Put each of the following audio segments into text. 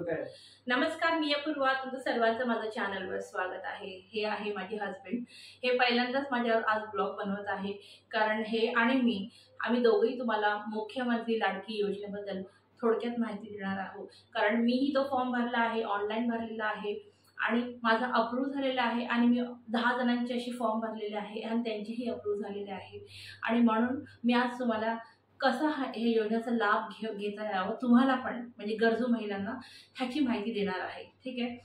काय? नमस्कार, मी अपूर्वा. तुमचं सर्वांचं माझ्या चॅनलवर स्वागत आहे. हे आहे माझे हसबंड. हे पहिल्यांदाच माझ्यावर आज ब्लॉग बनवत आहे. कारण हे आणि आम्ही दोघंही तुम्हाला मुख्यमंत्री लाडकी योजनेबद्दल थोडक्यात माहिती देणार आहोत. कारण मीही तो फॉर्म भरला आहे, ऑनलाईन भरलेला आहे आणि माझा अप्रूव्ह झालेला आहे आणि मी 10 जणांचे असे फॉर्म भरलेले आहे आणि त्यांचेही अप्रूव्ह झालेले आहे. आणि म्हणून मी आज तुम्हाला कसा हे योजनेचा लाभ घेता यावा तुम्हाला पण, म्हणजे गरजू महिलांना, ह्याची माहिती देणार आहे. ठीक आहे.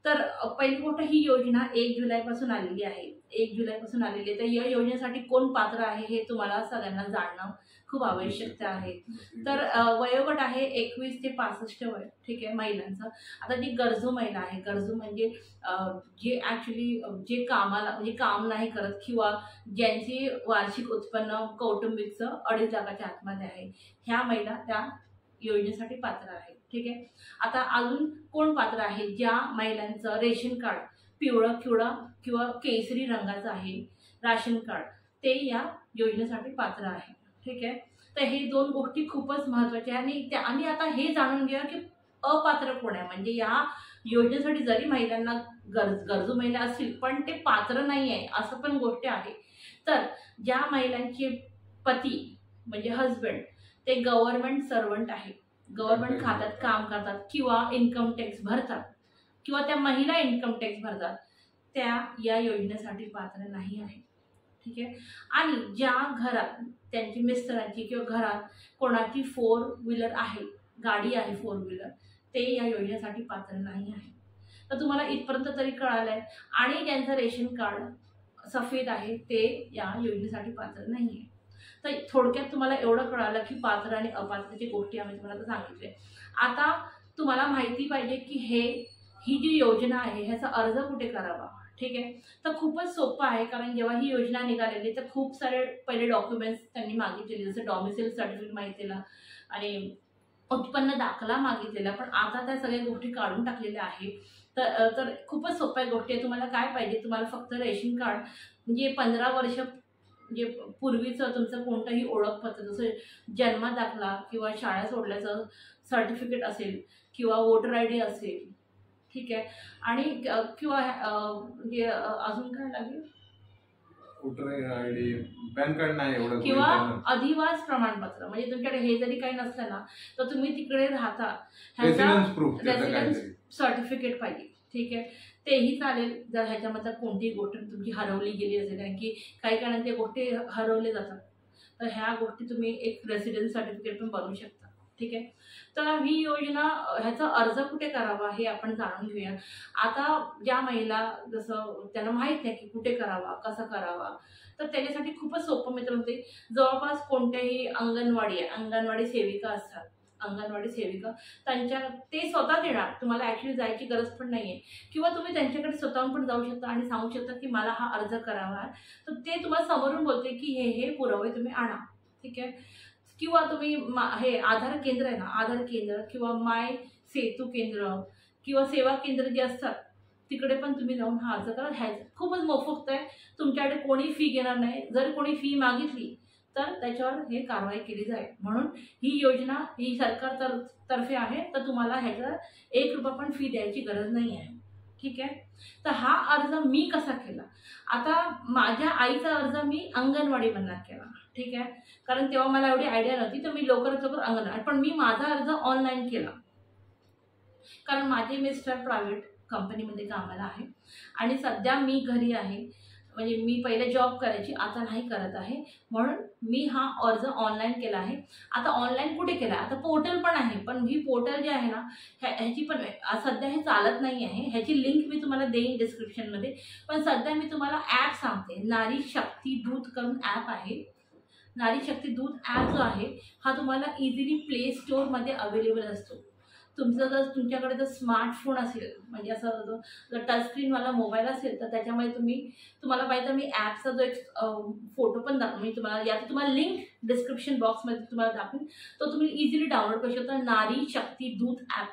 तर पहिली गोष्ट, ही योजना 1 जुलैपासून आलेली आहे. 1 जुलैपासून आलेली आहे. तर या योजनेसाठी कोण पात्र आहे हे तुम्हाला सगळ्यांना जाणणं खूप आवश्यक आहे. तर वयोगट आहे 21 ते 65 वय. ठीक आहे, महिलांचं. आता जी गरजू महिला आहे, गरजू म्हणजे जे ॲक्च्युली जे कामाला म्हणजे काम नाही करत किंवा ज्यांची वार्षिक उत्पन्न कौटुंबिकचं 2.5 लाखाच्या आतमध्ये आहे, ह्या महिला त्या योजनेसाठी पात्र आहे. ठीक आहे. आता अजून कोण पात्र आहे? ज्या महिलांचं रेशन कार्ड पिवळं किंवा केसरी रंगाचं आहे राशन कार्ड, ते या योजनेसाठी पात्र आहे. ठीक आहे. तर हे 2 गोष्टी खूपच महत्त्वाच्या आहे. आणि आता हे जाणून घ्या की अपात्र कोण आहे. म्हणजे या योजनेसाठी जरी महिलांना गरजू महिला असतील पण ते पात्र नाही आहे असं पण गोष्ट आहे. तर ज्या महिलांचे पती म्हणजे हजबंड ते गव्हर्नमेंट सर्वंट आहे, गव्हर्नमेंट खात्यात काम करतात किंवा इन्कम टॅक्स भरतात किंवा त्या महिला इन्कम टॅक्स भरतात, त्या या योजनेसाठी पात्र नाही आहे. ठीक आहे. आणि ज्या घरात त्यांची मिस्टरांची किंवा घरात कोणाची 4 व्हीलर आहे, गाडी आहे 4 व्हीलर, ते या योजनेसाठी पात्र नाही आहे. तर तुम्हाला इथपर्यंत तरी कळालं आहे. आणि ज्यांचं रेशन कार्ड सफेद आहे ते या योजनेसाठी पात्र नाही आहे. तर थोडक्यात तुम्हाला एवढं कळालं की पात्र आणि अपात्रची गोष्टी आम्ही तुम्हाला सांगितले. आता तुम्हाला माहिती पाहिजे की ही जी योजना आहे ह्याचा अर्ज कुठे करावा. ठीक आहे. तर खूपच सोपं आहे. कारण जेव्हा ही योजना निघालेली तर खूप सारे पहिले डॉक्युमेंट्स त्यांनी मागितलेले, जसं डॉमिसाईल सर्टिफिकेट मागितलेला आणि उत्पन्न दाखला मागितलेला, पण आता त्या सगळ्या गोष्टी काढून टाकलेल्या आहे. तर खूपच सोप्या गोष्टी आहे. तुम्हाला काय पाहिजे? तुम्हाला फक्त रेशन कार्ड म्हणजे 15 वर्ष म्हणजे पूर्वीचं तुमचं कोणतंही ओळखपत्र, जसं जन्म दाखला किंवा शाळा सोडल्याचं सर्टिफिकेट असेल किंवा वोटर ID असेल. ठीक आहे. आणि किंवा म्हणजे अजून काय लागेल? वोटर ID, पॅन कार्ड नाही एवढं किंवा अधिवास प्रमाणपत्र. म्हणजे तुमच्याकडे हे जरी काही नसलं ना तर तुम्ही तिकडे राहता रेसिडेन्स सर्टिफिकेट पाहिजे. ठीक आहे. तेही चालेल जर ह्याच्यामध्ये कोणतीही गोष्ट तुमची हरवली गेली असेल. कारण की काही कारणांच्या गोष्टी हरवल्या जातात. तर ह्या गोष्टी तुम्ही एक रेसिडेन्स सर्टिफिकेट पण बनवू शकता. ठीक आहे. तर ही योजना, ह्याचा अर्ज कुठे करावा हे आपण जाणून घेऊया. आता ज्या महिला जसं त्यांना माहीत नाही की कुठे करावा, कसा करावा, तर त्याच्यासाठी खूपच सोपं मित्र होते. जवळपास कोणत्याही अंगणवाडी आहे, अंगणवाडी सेविका असतात, अंगणवाडी सेविका त्यांच्या ते स्वतः देणार. तुम्हाला ॲक्च्युली जायची गरज पण नाही आहे. किंवा तुम्ही त्यांच्याकडे स्वतःहून पण जाऊ शकता आणि सांगू शकता की मला हा अर्ज करावा आहे. तर ते तुम्हाला समोरून बोलते की हे पुरावे तुम्ही आणा. ठीक आहे. किंवा तुम्ही हे आधार केंद्र आहे ना, आधार केंद्र किंवा माय सेतू केंद्र किंवा सेवा केंद्र जे असतात तिकडे पण तुम्ही जाऊन हा अर्ज करा. खूपच मोफत आहे. तुमच्याकडे कोणी फी घेणार नाही. जर कोणी फी मागितली तर त्याच्यावर हे कारवाई केली जाईल. म्हणून ही योजना ही सरकार तर्फे आहे. तर तुम्हाला ह्याचा 1 रुपया पण फी द्यायची गरज नाही आहे. ठीक आहे. तर हा अर्ज मी कसा केला? आता माझ्या आईचा अर्ज मी अंगणवाडीमधनं केला. ठीक आहे. कारण तेव्हा मला एवढी आयडिया नव्हती. तर मी लवकरात लवकर अंगणवाडी, पण मी माझा अर्ज ऑनलाईन केला. कारण माझे मिस्टर प्रायव्हेट कंपनीमध्ये कामाला आहे आणि सध्या मी घरी आहे. म्हणजे मी पहिले जॉब करायची, आता नाही करत आहे. म्हणून मी हा अर्ज ऑनलाईन केला आहे. आता ऑनलाईन कुठे केला? आता पोर्टल पण आहे, पण ही पोर्टल जे आहे ना ह्याची पण सध्या हे चालत नाही आहे. ह्याची लिंक मी तुम्हाला देईन डिस्क्रिप्शनमध्ये. पण सध्या मी तुम्हाला ॲप सांगते. नारी शक्ती दूत करून ॲप आहे. नारी शक्ती दूत ॲप जो आहे हा तुम्हाला इझिली प्ले स्टोअरमध्ये अवेलेबल असतो. तुमच्याकडे जर स्मार्टफोन असेल, म्हणजे असं जर टचस्क्रीनवाला मोबाईल असेल, तर त्याच्यामध्ये तुम्हाला पाहिजे मी ॲपचा जो एक फोटो पण मी तुम्हाला लिंक डिस्क्रिप्शन बॉक्समध्ये तुम्हाला दाखवेन. तो तुम्ही इझिली डाउनलोड करू शकता. नारी शक्ती दूत ॲप.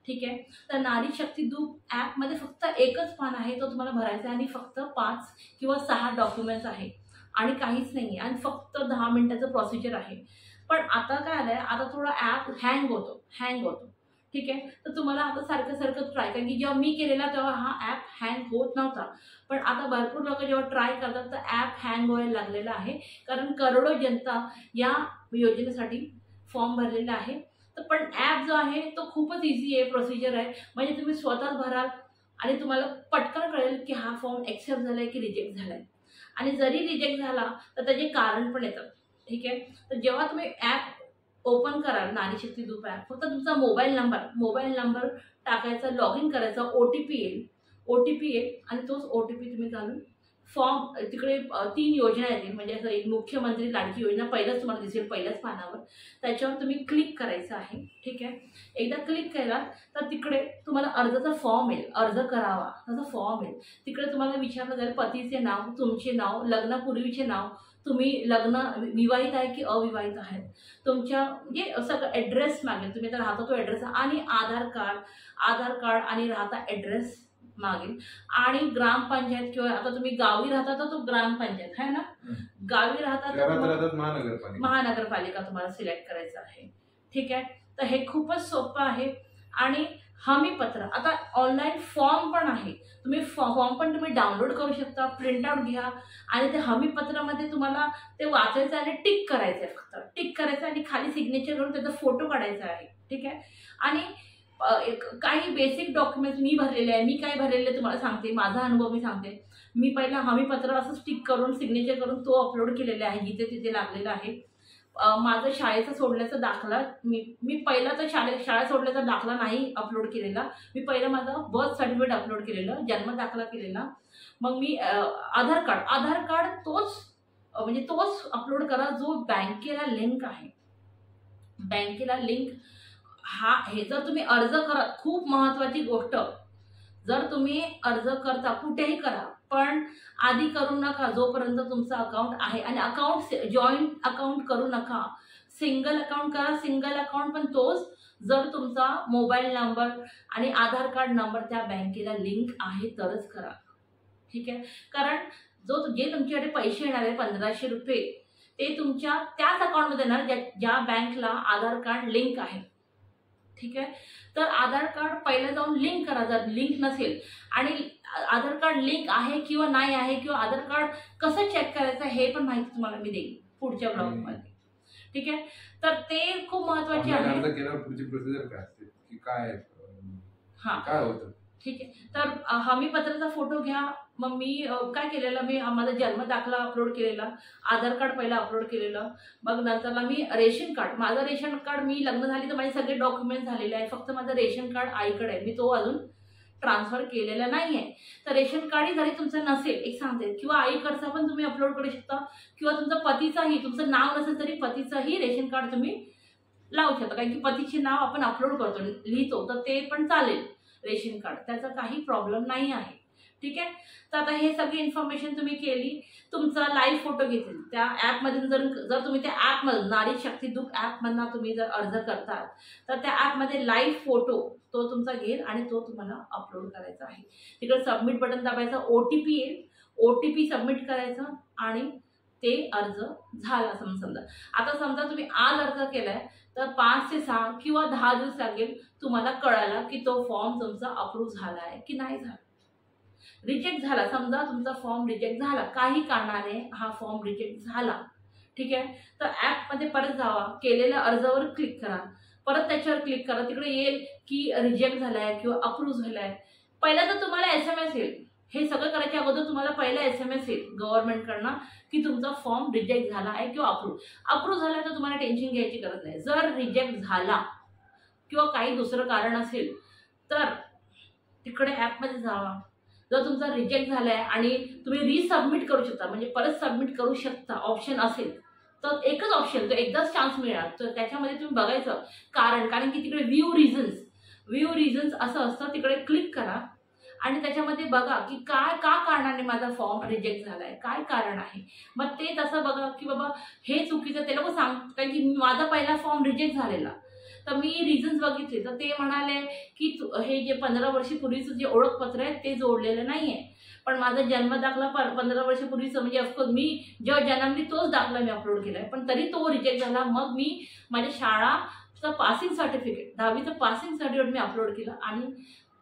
ठीक आहे. तर नारी शक्ती दूत ॲपमध्ये फक्त एकच पान आहे, तो तुम्हाला भरायचा आहे आणि फक्त 5 किंवा 6 डॉक्युमेंट्स आहे आणि काहीच नाही आहे आणि फक्त 10 मिनिटाचं प्रोसिजर आहे. पण आता काय आलं आहे, आता थोडा ॲप हँग होतो. ठीक आहे. तर तुम्हाला आता सारखं ट्राय, कारण की जेव्हा मी केलेला तेव्हा हा ॲप हँग होत नव्हता, पण आता भरपूर लोक जेव्हा ट्राय करतात तर ॲप हँग व्हायला लागलेला आहे, कारण करोडो जनता या योजनेसाठी फॉर्म भरलेला आहे. तर पण ॲप जो आहे तो खूपच इझी आहे, प्रोसिजर आहे, म्हणजे तुम्ही स्वतःच भराल आणि तुम्हाला पटकन कळेल की हा फॉर्म ॲक्सेप्ट झाला आहे की रिजेक्ट झाला आहे. आणि जरी रिजेक्ट झाला तर त्याचे कारण पण येतात. ठीक आहे. तर जेव्हा तुम्ही ॲप ओपन कराल नारी शक्ती ग्रुप ॲप, फक्त तुमचा मोबाईल नंबर टाकायचा, लॉग इन करायचा, ओ टी पी येईल आणि तोच ओ टी पी तुम्ही घालून फॉर्म तिकडे 3 योजना येतील, म्हणजे असं एक मुख्यमंत्री लाडकी योजना पहिलंच तुम्हाला दिसेल पहिल्याच पानावर, त्याच्यावर तुम्ही क्लिक करायचं आहे. ठीक आहे. एकदा क्लिक केला तर तिकडे तुम्हाला अर्जाचा फॉर्म येईल, अर्ज करावा त्याचा फॉर्म येईल. तिकडे तुम्हाला विचारलं जाईल पतीचे नाव, तुमचे नाव, लग्नापूर्वीचे नाव, तुम्ही विवाहित आहे की अविवाहित आहेत, तुमच्या म्हणजे सगळं ॲड्रेस मागेल, तुम्ही तर राहता तो ॲड्रेस, आणि आधार कार्ड आणि राहता ॲड्रेस मागेल. आणि ग्रामपंचायत किंवा आता तुम्ही गावी राहता तर तो ग्रामपंचायत आहे ना, गावी राहता तर महानगरपालिका तुम्हाला सिलेक्ट करायचं आहे. ठीक आहे. तर हे खूपच सोपं आहे. आणि हमीपत्र, आता ऑनलाईन फॉर्म पण आहे, तुम्ही फॉर्म पण तुम्ही डाउनलोड करू शकता, प्रिंटआउट घ्या आणि ते हमीपत्रामध्ये तुम्हाला ते वाचायचं आणि टिक करायचं आहे, फक्त टिक करायचं आणि खाली सिग्नेचर करून त्याचा फोटो काढायचा आहे. ठीक आहे. आणि काही बेसिक डॉक्युमेंट्स मी भरलेले आहे. मी काय भरलेले तुम्हाला सांगते, माझा अनुभव मी सांगते. मी पहिला हमीपत्र असं स्टिक करून सिग्नेचर करून तो अपलोड केलेला आहे, जिथे तिथे लागलेला आहे. माझं शाळेचा सोडल्याचा दाखला, मी पहिला तर शाळा सोडल्याचा दाखला नाही अपलोड केलेला. मी पहिलं माझं बर्थ सर्टिफिकेट अपलोड केलेलं, जन्म दाखला केलेला. मग मी आधार कार्ड तोच अपलोड करा जो बँकेला लिंक आहे. बँकेला लिंक हे जर तुम्ही अर्ज करा, खूप महत्त्वाची गोष्ट, जर तुम्ही अर्ज करता कुठेही करा, पण आधी करू नका जोपर्यंत तुमचं अकाउंट आहे. आणि जॉईंट अकाउंट करू नका, सिंगल अकाउंट करा. सिंगल अकाउंट पण तोच जर तुमचा मोबाईल नंबर आणि आधार कार्ड नंबर त्या बँकेला लिंक आहे तरच करा. ठीक आहे. कारण जे तुमच्याकडे पैसे येणार आहे 1500 रुपये, ते तुमच्या त्याच अकाउंटमध्ये येणार ज्या बँकला आधार कार्ड लिंक आहे. ठीक आहे. तर आधार कार्ड पहिलं जाऊन लिंक करा. जर लिंक नसेल आणि आधार कार्ड लिंक आहे किंवा नाही आहे, किंवा आधार कार्ड कसं चेक करायचं हे पण माहिती तुम्हाला मी देईन पुढच्या ब्लॉगमध्ये. ठीक आहे. तर ते खूप महत्त्वाचे आहे. पुढची प्रोसिजर काय असते की काय होतं? ठीक आहे. तर हमीपत्राचा फोटो घ्या. मग मी काय केलेलं, मी माझा जन्म दाखला अपलोड केलेला, आधार कार्ड पहिला अपलोड केलेलं, मग नंतरला मी रेशन कार्ड, माझं रेशन कार्ड, मी लग्न झाली तर माझे सगळे डॉक्युमेंट झालेले आहे, फक्त माझं रेशन कार्ड आईकडे आहे, मी तो अजून ट्रान्सफर केलेला नाही आहे. तर रेशन कार्डही जरी तुमचं नसेल, एक सांगते, किंवा आईकडचा पण तुम्ही अपलोड करू शकता, किंवा तुमचा पतीचाही, तुमचं नाव नसेल तरी पतीचाही रेशन कार्ड तुम्ही लावू शकता, कारण की पतीचे नाव आपण अपलोड करतो, लिहितो, तर ते पण चालेल रेशन कार्ड, त्याचा काही प्रॉब्लेम नाही आहे. ठीक आहे. तर आता हे सगळी इन्फॉर्मेशन तुम्ही केली, तुमचा लाईव्ह फोटो घेतील त्या ॲपमधून. जर तुम्ही त्या ॲपमधून नारी शक्ती ग्रुप ॲपमधून तुम्ही जर अर्ज करतात तर त्या ॲपमध्ये लाईव्ह फोटो तो तुमचा घेईल आणि तो तुम्हाला अपलोड करायचा आहे. तिकडे सबमिट बटन दाबायचं, OTP येईल, OTP सबमिट करायचं आणि ते अर्ज झाला. समजा आता तुम्ही आज अर्ज केलाय तर 5 ते 6 किंवा 10 दिवस लागेल तुम्हाला कळायला की तो फॉर्म तुमचा अप्रूव्ह झाला आहे की नाही झाला. रिजेक्ट झाला, समजा तुमचा फॉर्म रिजेक्ट झाला, काही कारणाने हा फॉर्म रिजेक्ट झाला. ठीक आहे. तर ॲपमध्ये परत जावा, केलेल्या अर्जावर क्लिक करा, परत त्याच्यावर क्लिक करा, तिकडे येईल की रिजेक्ट झालाय किंवा अप्रूव्ह झालाय. पहिला तर तुम्हाला SMS येईल, हे सगळं करायच्या अगोदर तुम्हाला पहिला SMS येईल गव्हर्नमेंटकडनं की तुमचा फॉर्म रिजेक्ट झाला आहे किंवा अप्रूव्ह झाला, तर तुम्हाला टेन्शन घ्यायची गरज नाही. जर रिजेक्ट झाला किंवा काही दुसरं कारण असेल तर तिकडे ॲपमध्ये जावा. जर तुमचा रिजेक्ट झालाय आणि तुम्ही रिसबमिट करू शकता, म्हणजे परत सबमिट करू शकता ऑप्शन असेल, तर एकच ऑप्शन, तो एकदाच चान्स मिळणार, तर त्याच्यामध्ये तुम्ही बघायचं कारण की तिकडे व्ह्यू रिझन्स असं असतं, तिकडे क्लिक करा आणि त्याच्यामध्ये बघा की का कारणाने माझा फॉर्म रिजेक्ट झालाय, काय कारण आहे. मग ते तसं बघा की बाबा हे चुकीचं, ते लोक सांगतात, कारण की माझा पहिला फॉर्म रिजेक्ट झालेला, तर मी रिझन्स बघितले, तर ते म्हणाले की हे जे 15 वर्षापूर्वीचं जे ओळखपत्र आहे ते जोडलेलं नाही आहे, पण माझा जन्म दाखला 15 वर्षापूर्वीचं, म्हणजे ऑफकोर्स मी जेव्हा जन्मली तोच दाखला मी अपलोड केला आहे, पण तरी तो रिजेक्ट झाला. मग मी माझी शाळा पासिंग सर्टिफिकेट, 10वीचं पासिंग सर्टिफिकेट मी अपलोड केलं आणि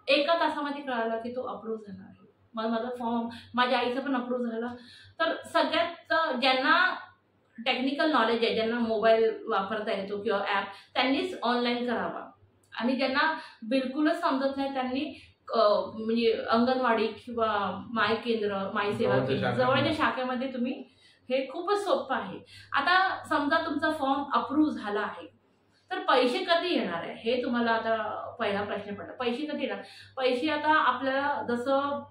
एका तासामध्ये कळालं की तो अप्रूव्ह झाला आहे. मग माझा फॉर्म, माझ्या आईचा पण अप्रूव्ह झाला. तर सगळ्यात ज्यांना टेक्निकल नॉलेज आहे, ज्यांना मोबाईल वापरता येतो किंवा ॲप, त्यांनीच ऑनलाईन करावा. आणि ज्यांना बिलकुलच समजत नाही त्यांनी म्हणजे अंगणवाडी किंवा माय केंद्र, माय सेवा केंद्र, जवळच्या शाखेमध्ये तुम्ही, हे खूपच सोपं आहे. आता समजा तुमचा फॉर्म अप्रूव्ह झाला आहे, तर पैसे कधी येणार आहे हे तुम्हाला आता पहिला प्रश्न पडला. पैसे कधी येणार? पैसे आता आपल्याला जसं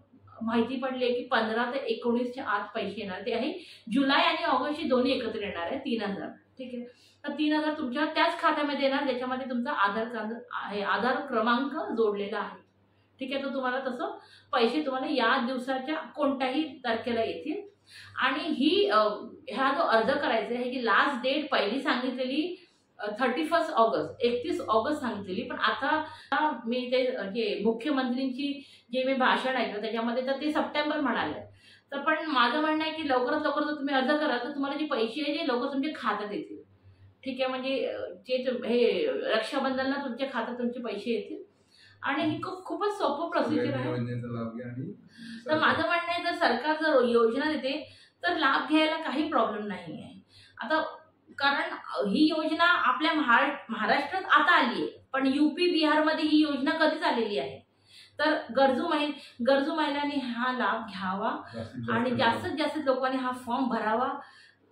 माहिती पडली आहे की 15 ते 19च्या आत पैसे येणार. ते आहे जुलै आणि ऑगस्टचे दोन्ही एकत्र येणार आहे, 3,000. ठीक आहे. तर 3,000 तुमच्या त्याच खात्यामध्ये येणार ज्याच्यामध्ये तुमचा आधार कार्ड आहे, आधार क्रमांक जोडलेला आहे. ठीक आहे. तर तुम्हाला तसं पैसे तुम्हाला या दिवसाच्या कोणत्याही तारखेला येतील. आणि ह्या जो अर्ज करायचा आहे, ह्याची लास्ट डेट पहिली सांगितलेली 31 ऑगस्ट, 31 ऑगस्ट सांगितलेली. पण आता मी ते जे मुख्यमंत्रींची जे मी भाषण ऐकलं त्याच्यामध्ये तर ते सप्टेंबर म्हणाले. तर पण माझं म्हणणं आहे की लवकरात लवकर जर तुम्ही अर्ज कराल तर तुम्हाला जे पैसे आहे ते लवकर तुमच्या खात्यात येतील. ठीक आहे. म्हणजे हे रक्षाबंधनला तुमच्या खात्यात तुमचे पैसे येतील. आणि ही खूपच सोपं प्रोसिजर आहे. तर माझं म्हणणं आहे, जर सरकार जर योजना देते तर लाभ घ्यायला काही प्रॉब्लेम नाही आहे. आता कारण ही योजना आपल्या महाराष्ट्रात आता आली आहे, पण UP बिहारमध्ये ही योजना कधीच आलेली आहे. तर गरजू महिलांनी हा लाभ घ्यावा आणि जास्तीत जास्त लोकांनी हा फॉर्म भरावा.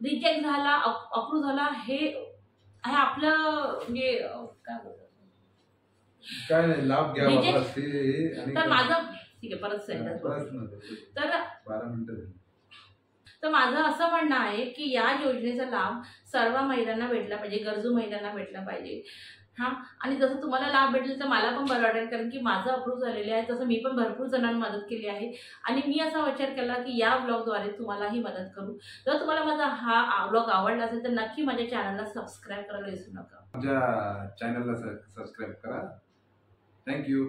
रिजेक्ट झाला, अप्रूव्ह झाला, हे आपलं म्हणजे काय बोलतात, काय नाही, लाभ घ्यावा. तर माझं ठीक आहे, परत सेंटेन्स तर 12 मिनिटं. तर माझं असं म्हणणं आहे की या योजनेचा लाभ सर्व महिलांना भेटला पाहिजे, गरजू महिलांना भेटला पाहिजे. हां. आणि जसं तुम्हाला लाभ भेटेल तर मला पण बरं वाटेल, कारण की माझं अप्रूव्ह झालेलं आहे. तसं मी पण भरपूर जणांना मदत केली आहे आणि मी असा विचार केला की या ब्लॉगद्वारे तुम्हालाही मदत करू. जर तुम्हाला माझा हा ब्लॉग आवडला असेल तर नक्की माझ्या चॅनलला सबस्क्राईब करायला विसरू नका. माझ्या चॅनलला सबस्क्राईब करा. थँक्यू.